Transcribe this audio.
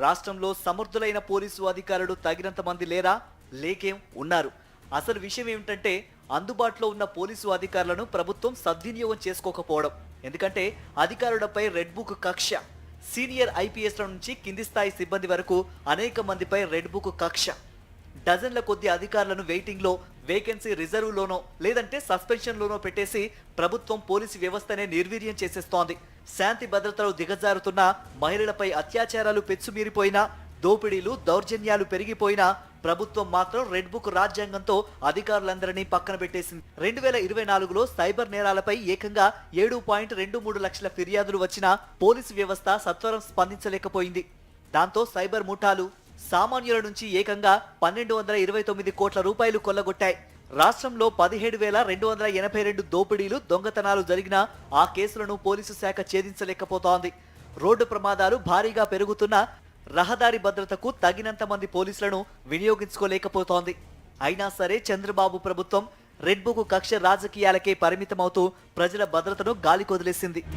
రాష్ట్రంలో సమర్థులైన పోలీసు అధికారులు తగినంత మంది లేరా? లేకేం, ఉన్నారు. అసలు విషయం ఏమిటంటే అందుబాటులో ఉన్న పోలీసు అధికారులను ప్రభుత్వం సద్వినియోగం చేసుకోకపోవడం. ఎందుకంటే అధికారులపై రెడ్ బుక్ కక్ష. సీనియర్ ఐపీఎస్ల నుంచి కింది స్థాయి సిబ్బంది వరకు అనేక మందిపై రెడ్ బుక్ కక్ష. డజన్ల కొద్ది అధికారులను వెయిటింగ్లో, వేకెన్సీ రిజర్వ్లోనో లేదంటే సస్పెన్షన్లోనో పెట్టేసి ప్రభుత్వం పోలీసు వ్యవస్థనే నిర్వీర్యం చేసేస్తోంది. శాంతి భద్రతలు దిగజారుతున్నా, మహిళలపై అత్యాచారాలు పెచ్చుమీరిపోయినా, దోపిడీలు దౌర్జన్యాలు పెరిగిపోయినా ప్రభుత్వం మాత్రం రెడ్ బుక్ రాజ్యాంగంతో అధికారులందరినీ పక్కన పెట్టేసింది. 2024లో సైబర్ నేరాలపై ఏకంగా 7.23 లక్షల ఫిర్యాదులు వచ్చినా పోలీసు వ్యవస్థ సత్వరం స్పందించలేకపోయింది. దాంతో సైబర్ ముఠాలు సామాన్యుల నుంచి ఏకంగా 1229 కోట్ల రూపాయలు కొల్లగొట్టాయి. రాష్ట్రంలో 17,282 దోపిడీలు, దొంగతనాలు జరిగినా ఆ కేసులను పోలీసు శాఖ ఛేదించలేకపోతోంది. రోడ్డు ప్రమాదాలు భారీగా పెరుగుతున్నా రహదారి భద్రతకు తగినంత మంది పోలీసులను వినియోగించుకోలేకపోతోంది. అయినా సరే చంద్రబాబు ప్రభుత్వం రెడ్ బుక్ కక్ష రాజకీయాలకే పరిమితమవుతూ ప్రజల భద్రతను గాలికొదిలేసింది.